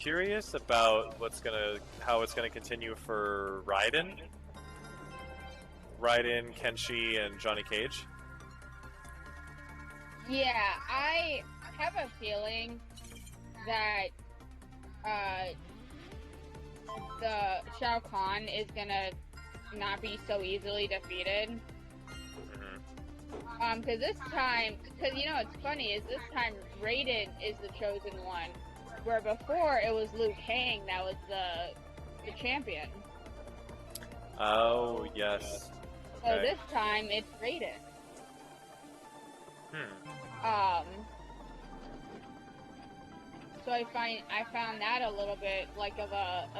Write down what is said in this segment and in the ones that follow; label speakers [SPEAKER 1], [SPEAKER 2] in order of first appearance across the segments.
[SPEAKER 1] curious about how it's gonna continue for Raiden, Kenshi, and Johnny Cage.
[SPEAKER 2] Yeah, I have a feeling that the Shao Kahn is gonna not be so easily defeated. Because this time, it's funny, is this time Raiden is the chosen one, where before it was Liu Kang that was the champion.
[SPEAKER 1] Oh, yes.
[SPEAKER 2] So this time it's Raiden. So I found that a little bit like of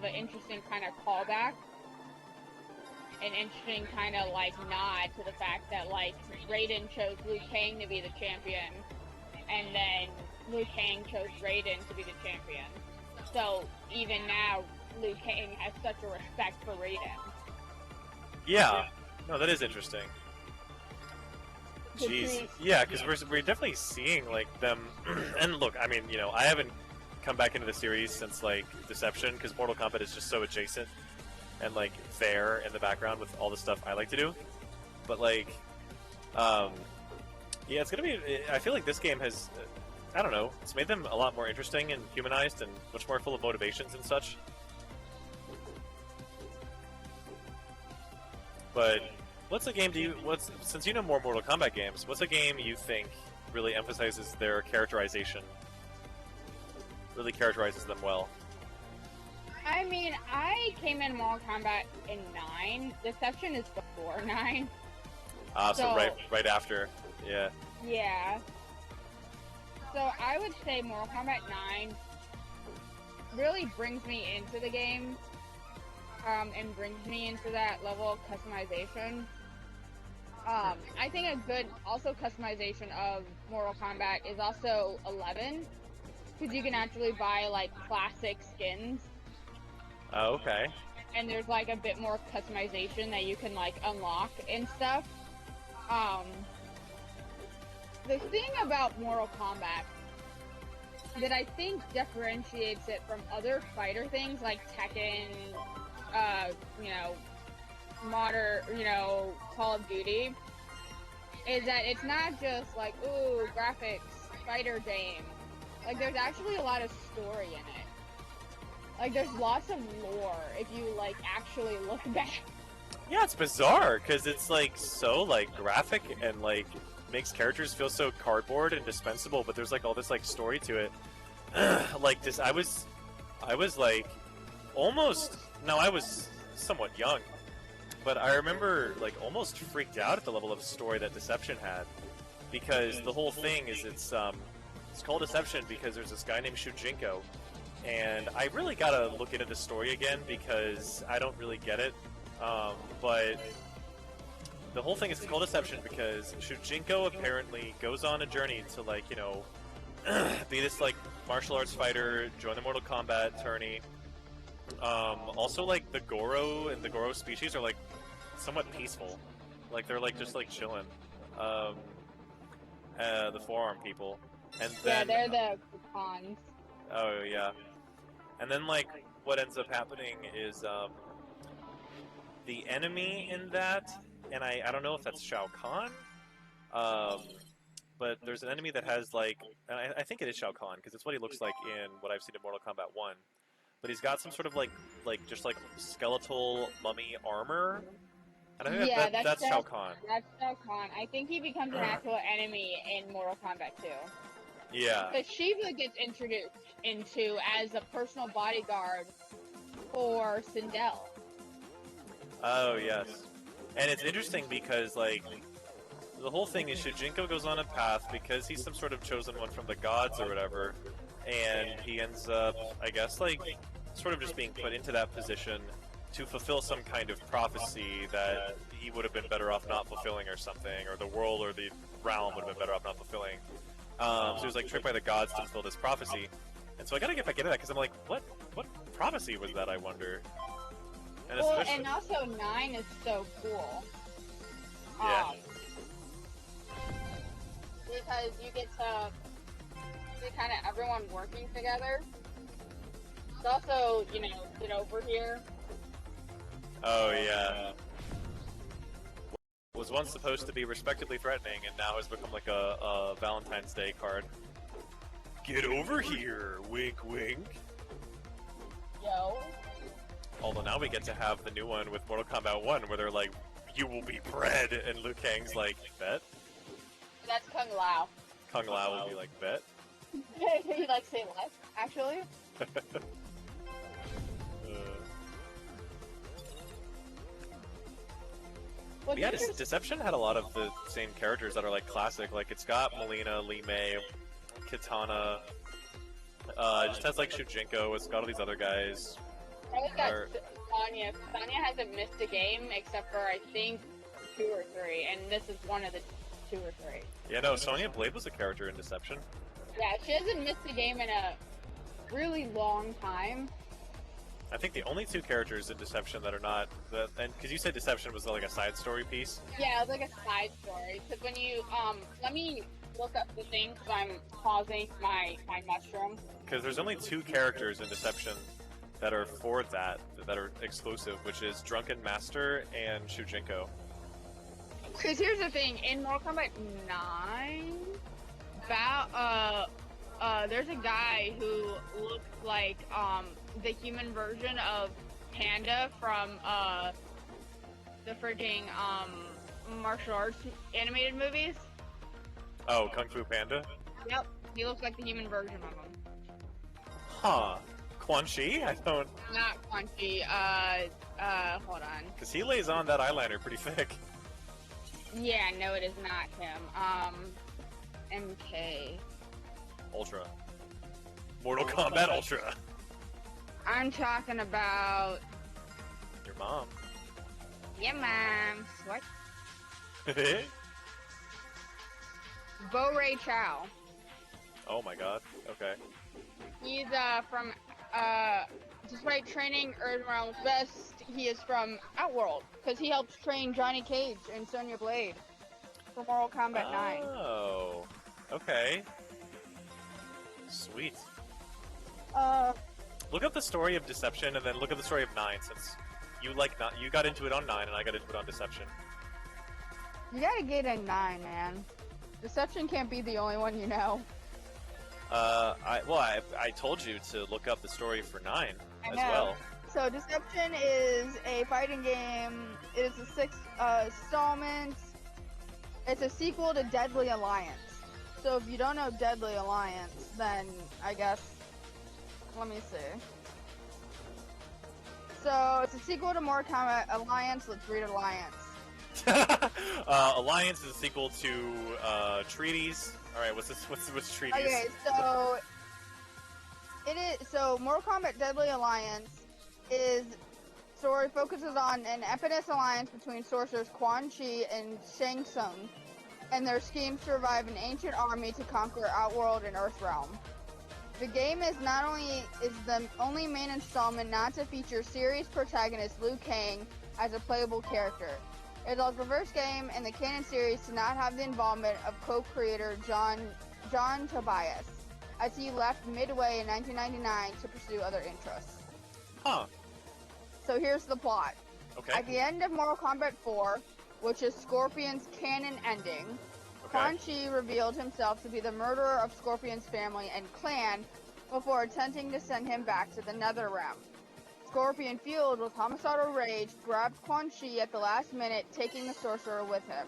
[SPEAKER 2] an interesting kind of callback. An interesting kind of like nod to the fact that like Raiden chose Liu Kang to be the champion, and then Liu Kang chose Raiden to be the champion. So even now, Liu Kang has such a respect for Raiden.
[SPEAKER 1] Yeah, no, that is interesting. Jeez, yeah, because we're definitely seeing like them, and look, I mean, I haven't come back into the series since like Deception, because Mortal Kombat is just so adjacent and like there in the background with all the stuff I like to do. But like, yeah, it's gonna be. I feel like this game has, I don't know, it's made them a lot more interesting and humanized and much more full of motivations and such. But what's a game since you know more Mortal Kombat games, what's a game you think really emphasizes their characterization? Really characterizes them well?
[SPEAKER 2] I mean, I came in Mortal Kombat in 9. Deception is before 9.
[SPEAKER 1] So right after, yeah.
[SPEAKER 2] Yeah. So I would say Mortal Kombat 9 really brings me into the game, and brings me into that level of customization. I think a good also customization of Mortal Kombat is also 11, because you can actually buy like classic skins.
[SPEAKER 1] Oh, okay.
[SPEAKER 2] And there's like a bit more customization that you can like unlock and stuff. The thing about Mortal Kombat that I think differentiates it from other fighter things like Tekken, modern, Call of Duty, is that it's not just like, ooh, graphics, fighter game. Like, there's actually a lot of story in it. Like, there's lots of lore if you, like, actually look back.
[SPEAKER 1] Yeah, it's bizarre, because it's, like, so, like, graphic and, like, makes characters feel so cardboard and dispensable, but there's, like, all this, like, story to it. Like, this, I was, like, almost, no, I was somewhat young, but I remember, like, almost freaked out at the level of story that Deception had, because the whole thing is it's called Deception because there's this guy named Shujinko, and I really gotta look into the story again because I don't really get it, but the whole thing is called Deception because Shujinko apparently goes on a journey to, like, be this, like, martial arts fighter, join the Mortal Kombat tourney. Also, like, the Goro and the Goro species are, like, somewhat peaceful. Like, they're, like, just, like, chilling. The forearm people. And then,
[SPEAKER 2] yeah, they're the cons.
[SPEAKER 1] Oh, yeah. And then, like, what ends up happening is, the enemy in that, and I don't know if that's Shao Kahn, but there's an enemy that has, like, I think it is Shao Kahn, because it's what he looks like in what I've seen in Mortal Kombat 1. But he's got some sort of, like just, like, skeletal mummy armor. And I think that's Shao Kahn.
[SPEAKER 2] That's Shao Kahn. I think he becomes an actual enemy in Mortal Kombat 2.
[SPEAKER 1] Yeah.
[SPEAKER 2] But Shiva gets introduced into as a personal bodyguard for Sindel.
[SPEAKER 1] Oh, yes. And it's interesting because, like, the whole thing is Shujinko goes on a path because he's some sort of chosen one from the gods or whatever, and he ends up, I guess, like, sort of just being put into that position to fulfill some kind of prophecy that he would have been better off not fulfilling or something, or the world or the realm would have been better off not fulfilling. So he was, like, tricked by the gods to fulfill this prophecy. And so I gotta get back into that, because I'm like, what prophecy was that, I wonder? And
[SPEAKER 2] well, and also 9 is so cool.
[SPEAKER 1] Yeah.
[SPEAKER 2] Because you get to see kind of everyone working together. It's also, you know, sit over here.
[SPEAKER 1] Oh yeah. Was once supposed to be respectably threatening, and now has become like a Valentine's Day card. Get over here, wink wink.
[SPEAKER 2] Yo.
[SPEAKER 1] Although now we get to have the new one with Mortal Kombat 1, where they're like, you will be bread, and Liu Kang's like, bet?
[SPEAKER 2] That's Kung Lao.
[SPEAKER 1] Kung Lao will be like, bet?
[SPEAKER 2] He like say less, actually.
[SPEAKER 1] Yeah, Deception had a lot of the same characters that are like classic. Like it's got Melina, Li Mei, Kitana. It just has like Shujinko. It's got all these other guys.
[SPEAKER 2] Probably got Sonya. Sonya hasn't missed a game except for I think 2 or 3, and this is one of the 2 or 3.
[SPEAKER 1] Yeah, no, Sonya Blade was a character in Deception.
[SPEAKER 2] Yeah, she hasn't missed a game in a really long time.
[SPEAKER 1] I think the only 2 characters in Deception that are not, and because you said Deception was like a side story piece.
[SPEAKER 2] Yeah, it's like a side story. Because when you, let me look up the thing because I'm pausing my mushroom.
[SPEAKER 1] Because there's only 2 characters in Deception that are for that are exclusive, which is Drunken Master and Shujinko.
[SPEAKER 2] Because here's the thing, in Mortal Kombat 9, there's a guy who looks like, the human version of Panda from, the freaking, martial arts animated movies.
[SPEAKER 1] Oh, Kung Fu Panda?
[SPEAKER 2] Yep, he looks like the human version of him.
[SPEAKER 1] Huh. Quan Chi? I don't...
[SPEAKER 2] Not Quan Chi, hold on.
[SPEAKER 1] Because he lays on that eyeliner pretty thick.
[SPEAKER 2] Yeah, no, it is not him. MK.
[SPEAKER 1] Ultra. Mortal Kombat Ultra.
[SPEAKER 2] I'm talking about...
[SPEAKER 1] Your mom.
[SPEAKER 2] Yeah, Mom. What? Bo Ray Chow.
[SPEAKER 1] Oh my god. Okay.
[SPEAKER 2] He's, from, despite training Earthrealm's best, he is from Outworld, because he helped train Johnny Cage and Sonya Blade for Mortal Kombat 9.
[SPEAKER 1] Oh. Okay. Sweet. Look up the story of Deception, and then look at the story of 9, since you you got into it on 9, and I got into it on Deception.
[SPEAKER 2] You gotta get in 9, man. Deception can't be the only one you know.
[SPEAKER 1] I told you to look up the story for 9 as well.
[SPEAKER 2] So Deception is a fighting game. It is the 6th installment. It's a sequel to Deadly Alliance. So if you don't know Deadly Alliance, then I guess, let me see. So it's a sequel to Mortal Kombat Alliance. Let's read Alliance.
[SPEAKER 1] Alliance is a sequel to Treaties. All right, what's this? What's Treaties?
[SPEAKER 2] Okay, so it is. So Mortal Kombat Deadly Alliance is story focuses on an eponymous alliance between sorcerers Quan Chi and Shang Tsung, and their schemes to revive an ancient army to conquer Outworld and Earthrealm. The game is the only main installment not to feature series protagonist Liu Kang as a playable character. It is also the first game in the canon series to not have the involvement of co-creator John Tobias, as he left midway in 1999 to pursue other interests.
[SPEAKER 1] Huh.
[SPEAKER 2] So here's the plot.
[SPEAKER 1] Okay.
[SPEAKER 2] At the end of Mortal Kombat 4, which is Scorpion's canon ending, Quan Chi revealed himself to be the murderer of Scorpion's family and clan before attempting to send him back to the Netherrealm. Scorpion, fueled with homicidal rage, grabbed Quan Chi at the last minute, taking the sorcerer with him.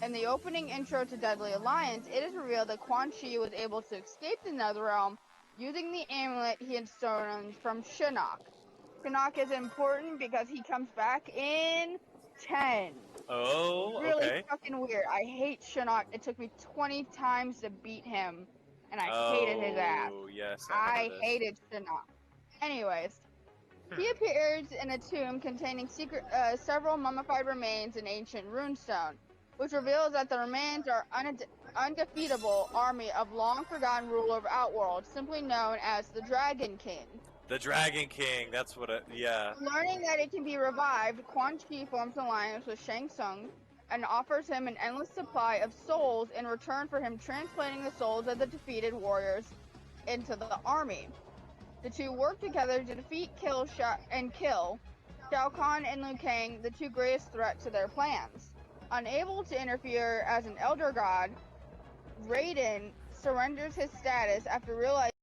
[SPEAKER 2] In the opening intro to Deadly Alliance, it is revealed that Quan Chi was able to escape the Netherrealm using the amulet he had stolen from Shinnok. Shinnok is important because he comes back in 10.
[SPEAKER 1] Oh,
[SPEAKER 2] really
[SPEAKER 1] okay.
[SPEAKER 2] Fucking weird. I hate Shinnok. It took me 20 times to beat him, and I hated his ass.
[SPEAKER 1] Oh, yes.
[SPEAKER 2] I hated Shinnok. Anyways, he appears in a tomb containing several mummified remains in ancient runestone, which reveals that the remains are undefeatable army of long-forgotten ruler of Outworld, simply known as the Dragon King.
[SPEAKER 1] The Dragon King, that's what yeah.
[SPEAKER 2] Learning that it can be revived, Quan Chi forms an alliance with Shang Tsung and offers him an endless supply of souls in return for him transplanting the souls of the defeated warriors into the army.
[SPEAKER 3] The two work together to defeat kill Shao Kahn and Liu Kang, the two greatest threats to their plans. Unable to interfere as an elder god, Raiden surrenders his status after realizing